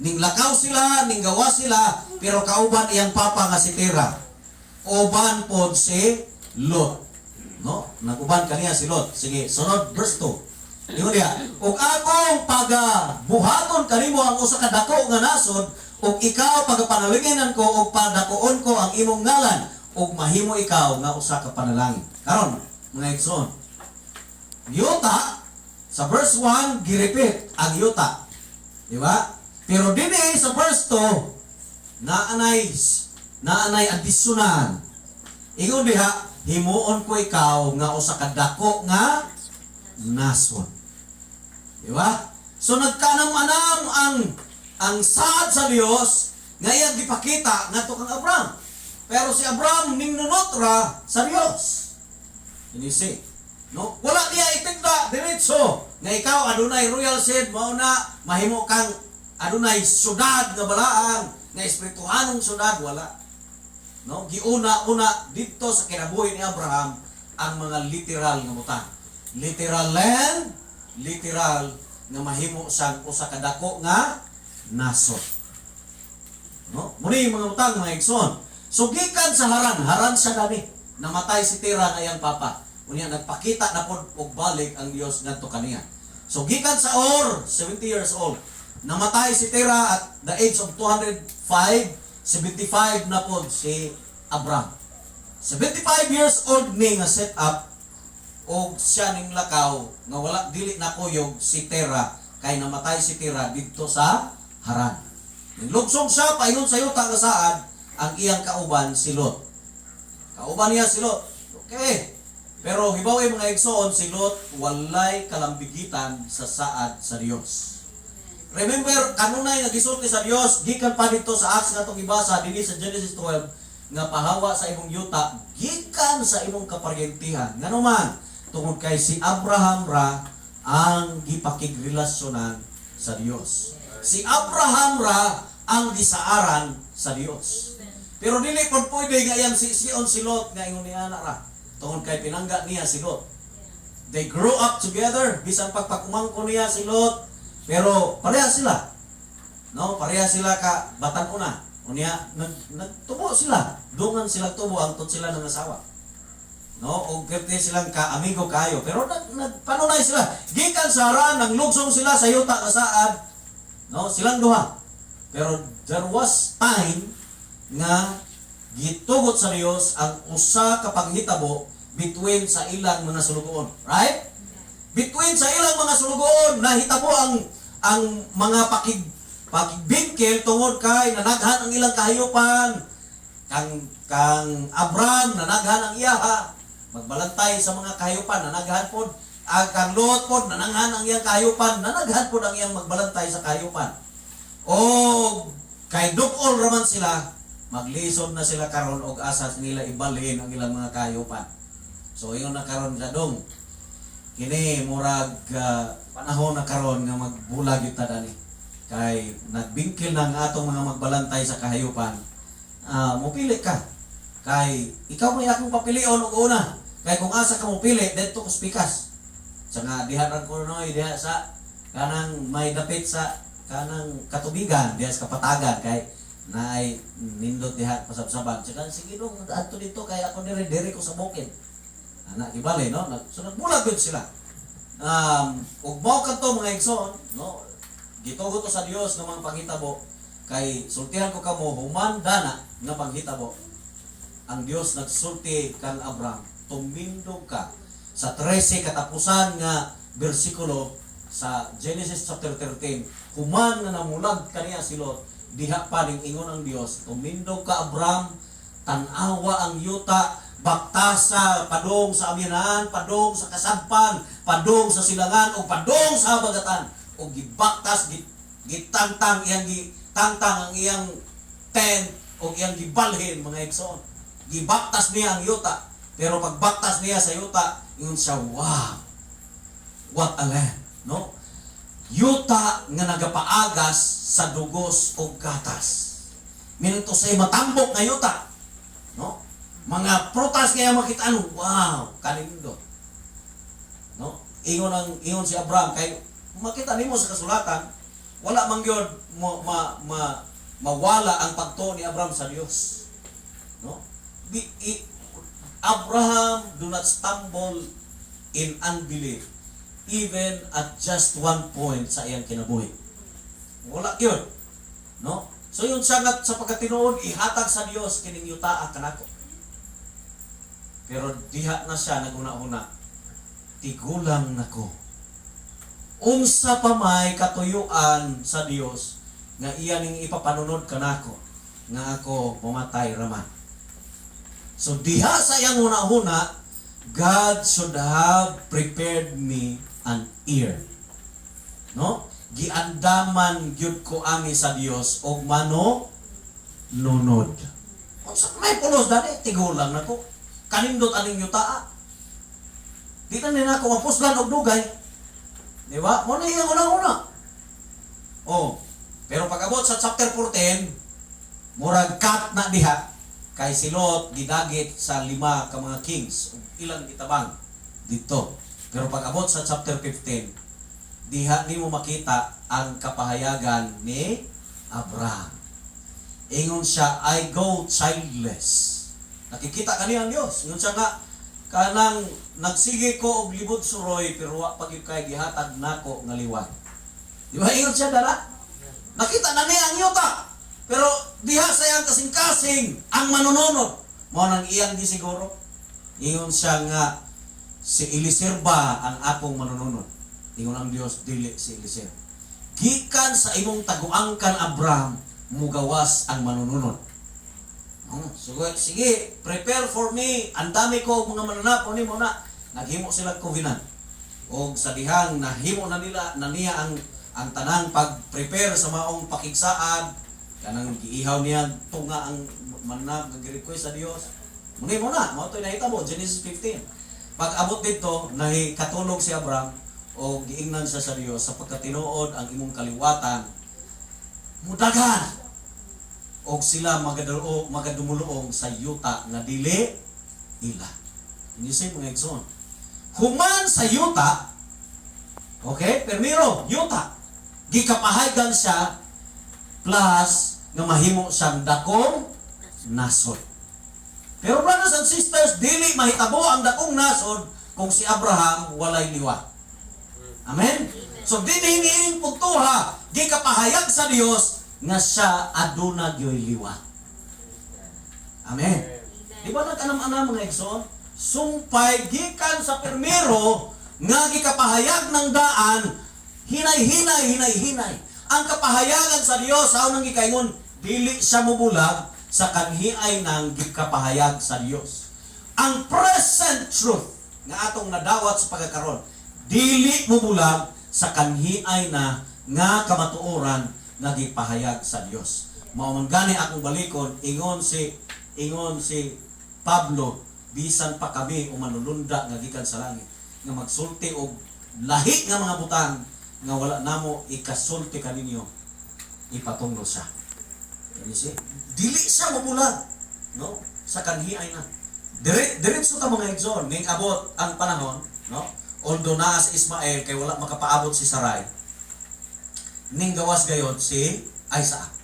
Ning lakaw sila, ning gawa sila, pero kauban iyang papa nga si Tera. Uban pod si Lot. No? Naguban kaniya si Lot. Sige, sunod verse 2. Ingon diha, ug akong pagabuhaton kanimo ang usa ka dako nga nasod, ug ikaw pagapanalinginan ko ug padakoon ko ang imong ngalan, ug mahimo ikaw nga usa ka panalangin. Karon, mga igsoon. Yuta sa verse 1 girepit ang yuta. Di ba? Pero dinhi sa verse 2 naanay additional. Ingon diha, himuon ko ikaw nga usa ka dako nga nasod. Di ba? So nagkanam-anam ang saad sa Dios nga iyang gipakita ngadto kang Abraham. Pero si Abraham ninunot ra sa Dios. Inisi, no? Wala niya itigda diretso nga ikaw adunay royal seed mao na mahimo kang adunay syudad nga balaan nga espirituhanong syudad, wala. No? Giuna-una dito sa kinabuhi ni Abraham ang mga literal nga butang. Literal land, literal nga mahimo sang usa ka dako nga nasod. No? Muni mga butang mga igsoon. So gikan sa haran sa dami. Namatay si Tera nga iyang papa. Unya nagpakita na pod og balik ang Dios ngadto kaniya. So gikan sa Ur, 70 years old. Namatay si Tera at the age of 205, 75 na pod si Abraham. 75 years old ni nga set up og siya ning lakaw nga wala dili na kuyog si Tera kay namatay si Tera didto sa Haran. Lugsong siya paingon sa yuta nga saad ang iyang kauban si Lot. Kauban niya si Lot. Okay. Pero hibaw mga igsoon si Lot walay kalambigitan sa saad sa Dios. Remember kanunay nga gisulti sa Dios gikan pa dito sa Acts nga tong ibasa dinhi sa Genesis 12 nga pahawa sa imong yuta gikan sa imong kaparyentihan. Ngano man tungod kay si Abraham ra ang gipakigrelasyonan sa Dios. Si Abraham ra ang gisaaran sa Dios. Pero dili pod pwede nga iyang sision si Lot nga ingon niya na ra. Tungod kay pinangga niya si Lot. They grew up together, bisan pagpakumangko niya si Lot, pero pareha sila. No, pareha sila ka batan-una. Unya nagtubo sila. Dungan sila tubo ang sila ng asawa. No, og kerte silang ka-amigo kayo, pero nagpanunay sila. Gikan sa Haran, naglugsong sila sa yuta nga saad. No, silang duha. Pero there was time nga gitugot sa Dios ang usa ka panghitabo between sa ilang mga sulugoon. Right? Between sa ilang mga sulugoon nahitabo ang mga pakigbingkil tungod kay nanaghan ang ilang kahayupan. Kang Abraham nanaghan ang iyaha. Magbalantay sa mga kahayupan nanaghan pod. Kang Lot pod nanaghan ang iyang kahayupan, nanaghan pod ang iyang magbalantay sa kahayupan. O kay dukol raman sila, maglisod na sila karon og asas nila ibalhin ang ilang mga kahayupan. So ingon na karon sa dong kini murag panahon na karon nga magbulag gyud ta dani. Kay nagbingkil na ang atong mga magbalantay sa kahayupan. Mupili ka. Kay ikaw may akong papilion og una. Kay kung asa ka mopili, dito ko spikas. Sa nga diha ra ko noy diha sa kanang may dapit sa kanang katubigan, diha sa kapatagan kay naay nindot diha pasabsaban. Saka sige dong adto dito kay ako dire ko sa bukid. Ana gibali no. So nagbulag gud sila. Ug mao kadto mga igsoon, no. Gitugot ko sa Dios nga mga panghitabo kay sultihan ko kamo human dana nga panghitabo. Ang Dios nagsulti kang Abraham tumindog ka sa 13 katapusan nga bersikulo sa Genesis chapter 13, human nga namulag kaniya si Lot, diha pa ning ingon ang Dios, tumindog ka Abram, tanawa ang yuta, baktasa, padong sa amihanan, padong sa kasadpan, padong sa silangan, o padong sa habagatan, o gibaktas, gitangtang iyang gitangtang ang iyang tent, o iyang gibalhin, mga igsoon. Gibaktas niya ang yuta, pero pagbaktas niya sa yuta, yun siya, wow, what a land, no? Yuta nga nagapaagas sa dugos o gatas. Meaning to say, matambok na yuta, no? Mga prutas kaya makita, ano, wow, kanindo. No? Ingon si Abraham, kay makita nimo sa kasulatan, wala man gyud mawala ang pagtuo ni Abraham sa Dios. No? Abraham do not stumble in unbelief even at just one point sa iyang kinabuhi. Wala yun. No? So yun siya nga sa pagkatinuod, ihatag sa Dios kining yutaa kanako. Pero diha na siya naguna-una, tigulang nako. Unsa pa may katuyuan sa Dios nga iya ning ipapanunod kanako nga ako mamatay raman. So diha sa iyang una-una, God should have prepared me an ear. No? Giandaman gyud ko ami sa Dios og mano nunod. Unsa may pulos dali tigulang nako. Kanindot aning yutaa. Di na nila ko mapuslan og dugay. Di ba? Mo na iyang una-una. Oh, pero pag abot sa chapter 14, murag cut na diha kay si Lot gidagit sa 5 ka mga kings, ilang itabang dito. Pero pag abot sa chapter 15, diha nimo makita ang kapahayagan ni Abraham. Ingon siya, I go childless. Nakikita kaniya ang Diyos. Ingon siya nga, kanang nagsige ko og libod suroy, pero wa pag kay gihatag nako nga liwat. Di ba ingon siya dara? Nakita na niya ang yuta. Pero diha sa iyang kasing-kasing ang manununod. Mao nang iyang gisiguro. Ingon siya nga, si Eliezer ba ang akong manununod? Ingon ang Dios, dili si Eliezer. Gikan sa imong taguangkan Abraham, mugawas ang manununod. Sige, prepare for me. Ang dami ko mga mananap ni mo na. Naghimo sila covenant. O sa dihang nahimo na nila na niya ang tanang pag-prepare sa maong pakigsaan. Kanang giihaw niya tunga ang mananap nag-request sa Dios. Muni mo na, mo to nahitabo Genesis 15. Pag abot dito, katulog si Abraham o giingnan siya sa Dios sa pagkatinuod ang imong kaliwatan. Mudagan og sila magadumuluong sa yuta nga dili ila. Ini say mga igsoon. Human sa yuta, okay? Permiro, yuta. Gikapahaygan siya plus nga mahimo siyang dakong nasod. Pero brothers and sisters, dili mahitabo ang dakong nasod kung si Abraham walay liwat. Amen? So dili niing pugtuha, gikapahayag sa Dios nga siya aduna gyoy liwat. Amen. Di ba nag-anam-anam mga igsoon? Sumpay gikan sa permero nga gikapahayag ng daan, hinay-hinay. Ang kapahayagan sa Dios sao nang gikaingon, dili siya mubulag sa kanhiay ng gikapahayag sa Dios. Ang present truth nga atong nadawat sa pagkakaron, dili mubulag sa kanhiay na nga kamatuoran nga gipahayag sa Dios. Mao man gani akong balikon, ingon si Pablo, bisan pa kami umanulunda nga gikan sa langit, nga magsulti og lahi nga mga butang nga wala namo ikasulti kaninyo, ipatunglo siya. Dili siya mabulag, no? Sa kanhiay na. Diretso ta mga igsoon, ning abot ang panahon, no? Although naa si Ismael kay wala makapaabot si Sarai, ning gawas gayod si Isaac.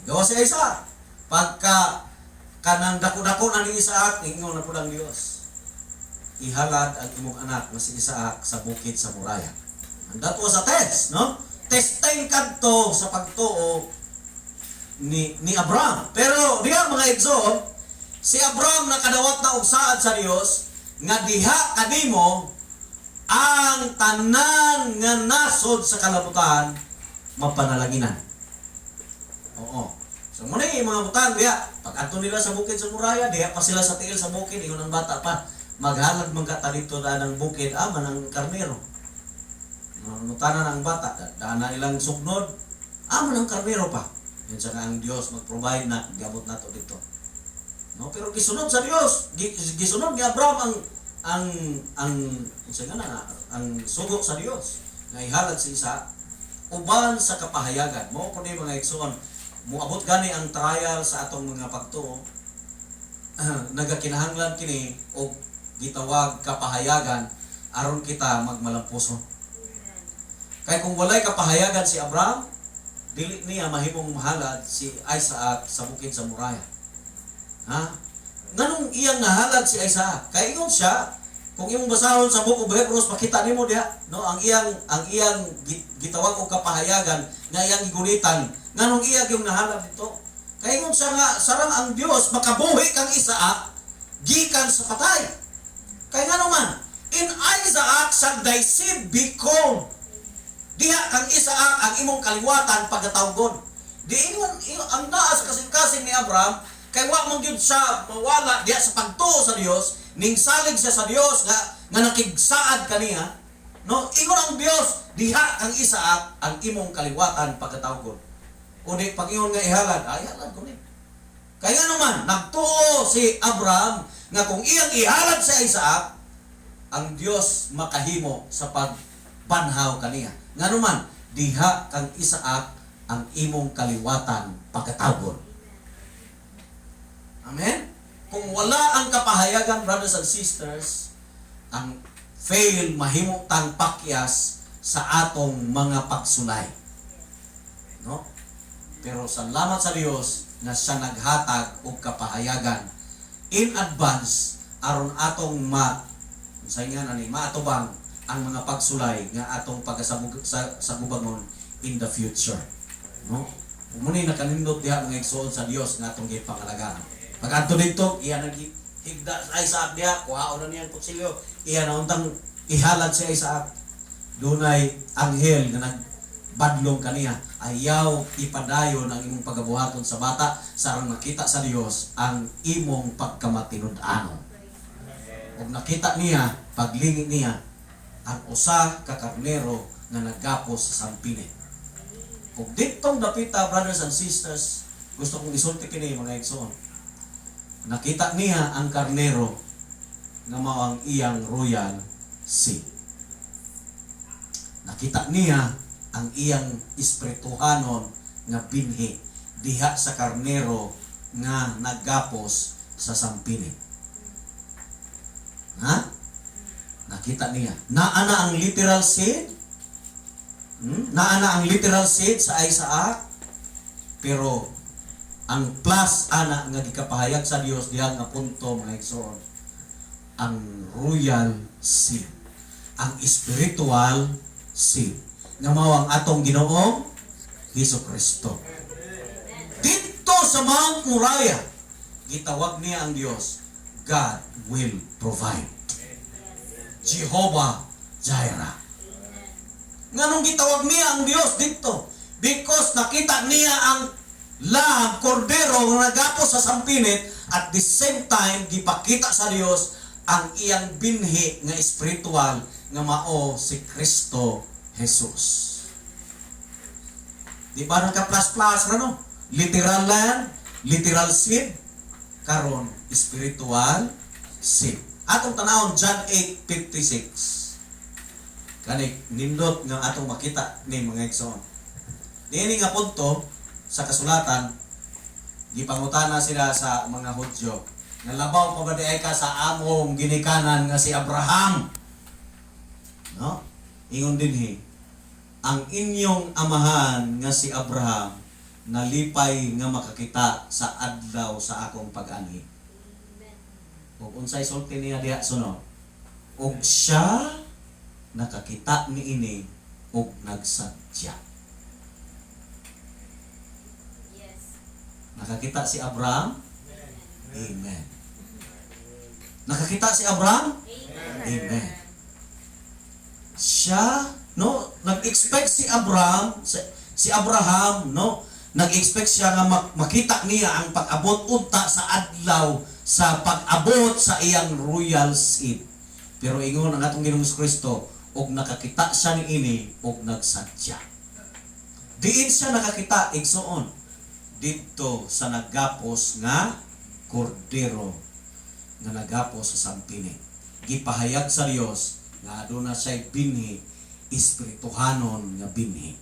Gawas si Isaac. Pagka kanang dako-dako na ni Isaac, ingon na pud ang Dios, ihalad ang imong anak na si Isaac sa bukid sa Moriah. And that was a test, no? Testing kadto sa pagtuo ni Abraham. Pero diha mga igsoon, Si Abraham nakadawat na og saad sa Dios nga diha kanimo ang tanan nga nasod sa kalabutan mapanalanginan. Oo. So muna yung mga butang diha, pag adto nila sa bukid sa Muraya, diha pa sila sa tiil sa bukid, ingon ang bata pa, maghalad man ka dito na ng bukid, man ang karnero. Mutanan ang bata, daan na ilang sugnod, man ang karnero pa. Yan sa ang Dios mag-provide na giabot nato dito. No, pero gisunod sa Dios, gisunod ni Abraham ang sugo sa Dios. Nga ihalad si Isa uban sa kapahayagan. Mao po ni mga igsoon, moabot gani ang trial sa atong mga pagtuo. Nagakinahanglan kini og gitawag kapahayagan aron kita magmalampuson. Kay kung walay kapahayagan si Abraham, dili niya mahimong mahalad si Isaac sa bukid sa Moriah. Nganong iyang nahalad si Isaac? Kay ingon siya, kung imong basahon sa Book of Hebrews, makita nimo diha, no, ang iyang gitawag og kapahayagan nga iyang gigunitan, nganong iya yung nahalad dito? Kay ingon siya nga sarang ang Dios makabuhi kang Isaac gikan sa patay. Kay ngano man, in Isaac shall thy seed be called. Diha kang Isaac ang imong kaliwatan pagkatawgon. Di ingon ang naa sa kasing-kasing ni Abraham, kay wa man gyud siya mawala diha sa pagtuo sa Dios, ning salig siya sa Dios nga nakigsaad kaniya. No, ingon ang Dios, diha kang Isaac ang imong kaliwatan pagkatawgon. O di pag ingon nga ihalad, ihalad ko ni. Kaya naman nagtuo si Abraham nga kung iyang ihalad sa Isaac, ang Dios makahimo sa pagbanhaw kaniya. Ngano man, diha kang Isaac ang imong kaliwatan pagkatawgon. Amen? Kung wala ang kapahayagan, brothers and sisters, ang fail mahimo tang pakyas sa atong mga pagsulay. No? Pero salamat sa Dios na siya naghatag og kapahayagan in advance aron atong maatubang ang mga pagsulay nga atong pagkasabug sa gubangon in the future. No? Muni nakanindot diha mga igsoon sa Dios nga atong gipangalagaan. Pag adto dito, iya naghigda sa Isaac diha, kuhaon na niyang kutsilyo, iya na untang ihalad si Isaac. Dunay anghel nga nagbadlong kaniya, ayaw ipadayon ang imong pagabuhaton sa bata sarang nakita sa Dios ang imong pagkamatinud-anon. Ug nakita niya, paglingi niya ang usa ka karnero nga naggapos sa sampine. Ug ditong dapita, brothers and sisters, gusto kong isulti kini mga igsoon. Nakita niya ang karnero nga mao ang iyang royal seed. Nakita niya ang iyang espirituhanon nga binhi diha sa karnero nga naggapos sa sampine. Nakita niya. Naana ang literal seed. Naana ang literal seed sa Isaac. Pero ang plus ana nga gikapahayag sa Dios diha nga punto mga igsoon, ang royal seed, ang spiritual seed nga mao ang atong Ginoong Hesukristo. Dito sa Mount Moriah gitawag niya ang Dios, God will provide. Jehovah Jireh. Nganong gitawag niya ang Dios dito? Because nakita niya ang lamb, kordero nga nagapos sa sampinit, at the same time gipakita sa Dios ang iyang binhi nga espiritual nga mao si Kristo Jesus. Di ba nagka-plus-plus na no? Literal land, literal seed, karon spiritual seed. Atong tanawon John 8:56. Kani nindot nga atong makita ni mga igsoon. Diini nga punto sa kasulatan, gipangutana sila sa mga Hudyo, nga labaw pa ba di ay ka sa among ginikanan nga si Abraham? No? Ingon dinhi, ang inyong amahan nga si Abraham nalipay nga makakita sa adlaw sa akong pag-anhi. Ug unsay sulti niya diha sunod? Ug siya nakakita niini ug nagsadya. Nakakita si Abraham, Amen. Nakakita si Abraham? Amen. Siya, no, nag-expect si Abraham, no, nag-expect siya nga makita niya ang pag-abot unta sa adlaw sa pag-abot sa iyang royal seed. Pero ingon ang atong Ginoong Kristo, og nakakita siya ni ini og nagsadya. Diin siya nakakita igsoon didto sa nagapos nga kordero nga nagapos sa sampini. Gipahayag sa Dios nga aduna siya binhi, espirituhanon nga binhi.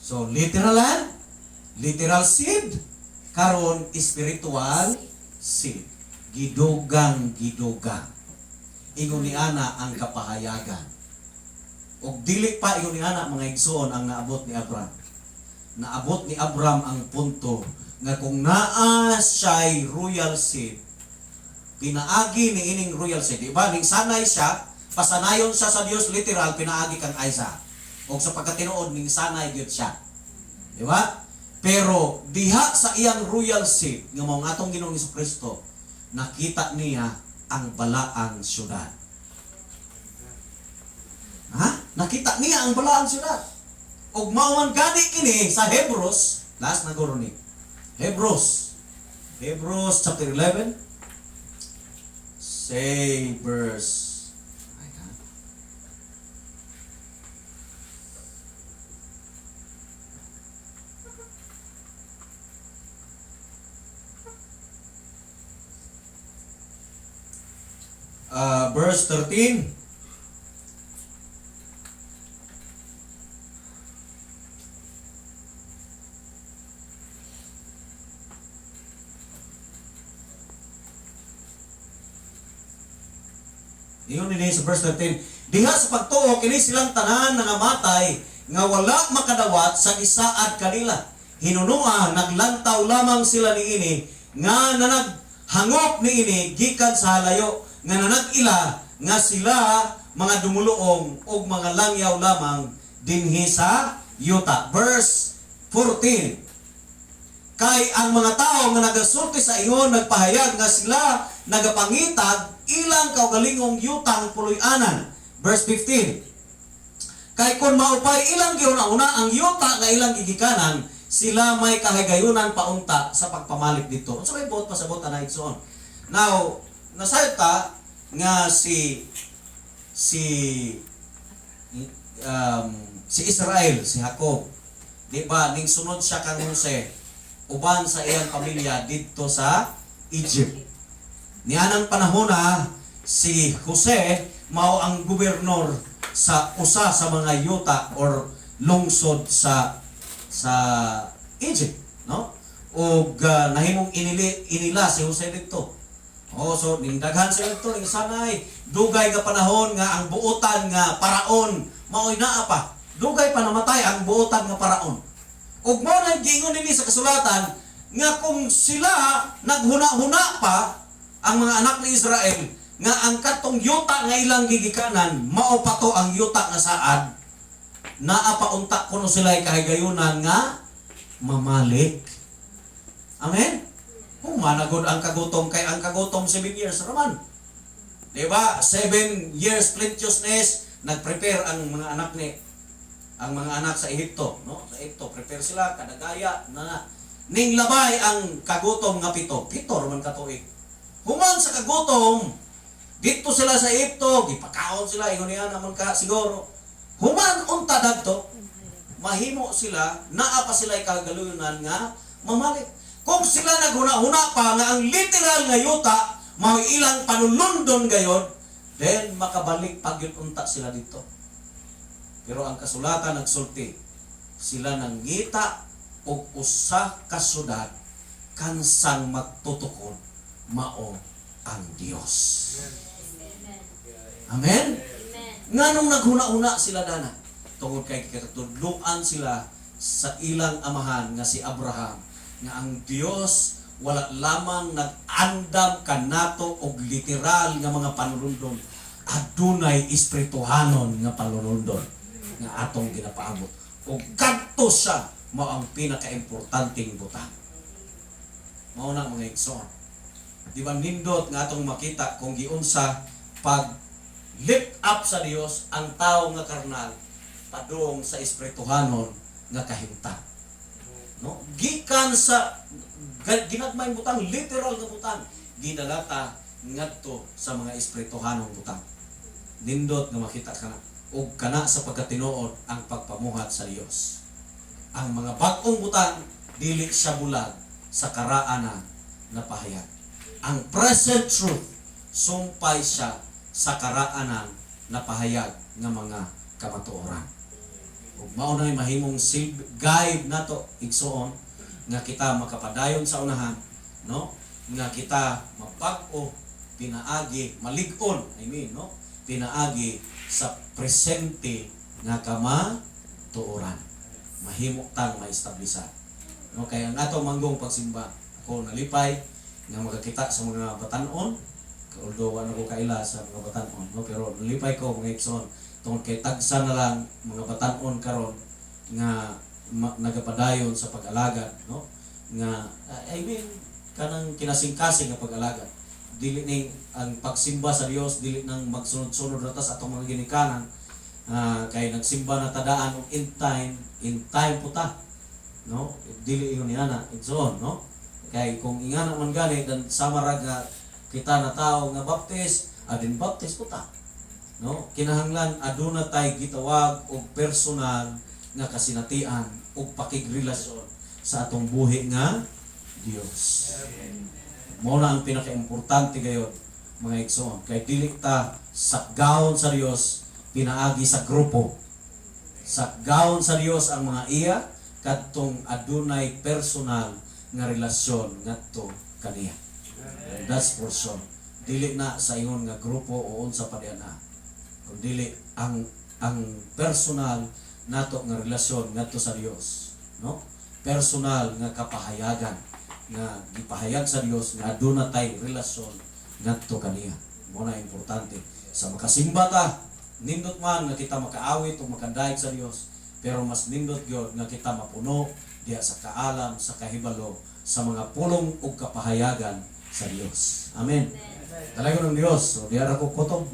So literal seed, karon spiritual seed. Gidugang. Ingon ni ana ang kapahayagan. Og dili pa ingon ni ana mga igsoon ang naabot ni Abraham. Naabot ni Abraham ang punto nga kung naa siya'y royal seed, pinaagi ni ining royal seed. Diba? Ning sanay siya, pasanayon siya sa Dios literal, pinaagi kang Isaac. O sa pagkatinuod, ning sanay gyud siya. Diba? Pero diha sa iyang royal seed, nga mao atong Ginoong Kristo, nakita niya ang balaang syudad. Nakita niya ang balaang syudad. Og mao man gani kini sa Hebrews, last na guro ni. Hebrews chapter 11. Say verse. Verse 13. Iyon ni sa verse 13. Diha sa pagtuo kini silang tanan nangamatay nga wala makadawat sa gisaad kanila. Hinunua naglantaw lamang sila niini nga nanaghangop niini gikan sa halayo nga nanag-ila nga sila mga dumuluong og mga langyaw lamang dinhi sa yuta. Verse 14. Kay ang mga tao nga nagasulti sa ingon nagpahayag nga sila nagapangitag ilang kaugalingong yutang puloy-anan. Verse 15. Kay kun maupay ilang giuna-una ang yuta nga ilang gigikanan, sila may kahigayunan paunta sa pagpamalit dito. So may buot pasabot na igsoon. Now, nasayta nga si Israel, si Jacob. Di ba ning sunod siya kang Jose uban sa iyang pamilya dito sa Egypt. Nianang panahon na si Jose mao ang gobernador sa usa sa mga yuta or lungsod sa Egypt, no? Og nahimong inila si Jose dito. So ning daghan sila dito ning sanay dugay nga panahon nga ang buotan nga paraon maoy naa pa. Dugay pa namatay ang buotan nga paraon. Ug mao na giingon nini sa kasulatan nga kung sila naghuna-huna pa ang mga anak ni Israel nga ang katong yuta nga ilang gigikanan mao pa to ang yuta nga saad naa pa unta kuno sila kahigayunan nga mamalik. Amen. Kung managod ang kagutom kay ang kagutom 7 years raman. Diba? 7 years plenteousness nagprepare ang mga anak sa Ehipto, no? Sa Ehipto prepare sila kadagaya na ning labay ang kagutom nga pito man katuig. Human sa kagutom dito sila sa Ehipto, gipakaon sila ingon niya naman ka siguro. Human unta dadto mahimo sila naa pa sila kagalunan nga mamalik. Kung sila naghuna-huna pa nga ang literal nga yuta mao ilang panulundon gayon, then makabalik pagyud unta sila dito. Pero ang kasulatan nagsulti, sila nanggita og usa ka syudad kansang magtutukod mao ang Dios. Amen. Nganong naghuna-huna sila dana? Tungod kay katudloan sila sa ilang amahan nga si Abraham nga ang Dios wala lamang nag-andam kanato og literal nga mga panulundon, adunay espirituhanon nga panulundon nga atong ginapaabot. O kadto siya mao ang pinaka-importanteng butang. mao na mga igsoon. Di ba nindot nga atong makita kung giunsa pag lift up sa Dios ang tao nga karnal padung sa espirituhanon nga kahimtang. No? Gikan sa ginagmayng butang, literal nga butang, ginalata ngadto sa mga espirituhanong butang. Nindot nga makita kana ug kana sa pagkatinuod ang pagpamuhat sa Dios. Ang mga bag-ong butang dili siya bulag sa karaanan na pahayag. Ang present truth sumpay siya sa karaanan na pahayag nga mga kamatuoran. Ug mao na mahimong guide nato igsoon nga kita makapadayon sa unahan, no? Nga kita mapag-o pinaagi malig-on, no? Pinaagi sa presente nga kamatuoran. Mahimo tang maistablisan. No, kaya ang ato manggong pagsimba, ako nalipay nga magakita sa mga batanon, although wala ko kaila sa mga batanon, no, pero nalipay ko mga igsoon tungod kay tagsa na lang mga batanon karon nga nagapadayon sa pag-alagad, no, nga I mean kanang kinasing-kasing nga pag-alagad. Dili ning ang pagsimba sa Dios dili nang magsunod-sunod ra ta sa atong mga ginikanan, kay nagsimba na tadaan og in time puta, no, dili ingon niya na igsoon, no, kay kung ingana man gani dan sama ra nga kita na tao nga baptist adin baptist puta, no, kinahanglan aduna tay gitawag og personal nga kasinatian ug pakigrelasyon sa atong buhi nga Dios. Mao na ang pinaka-importante gayud mga igsoon, kay dili ta sakgahon sa Dios pinaagi sa grupo. Sakgahon sa Dios ang mga iya kadtong adunay personal nga relasyon ngadto kaniya. That's for sure. Dili na sa ingon nga grupo o unsa pa diyan na. Kung dili ang personal nato nga relasyon ngadto sa Dios, no? Personal nga kapahayagan nga gipahayag sa Dios nga aduna tay relasyon ngadto kaniya. Mo na importante sa makasimba ta, nindot man nga kita makaawit o makadayeg sa Dios, pero mas nindot gyud nga kita mapuno diha sa kaalam, sa kahibalo, sa mga pulong ug kapahayagan sa Dios. Amen. Talaga ng Dios. So diara ko kutob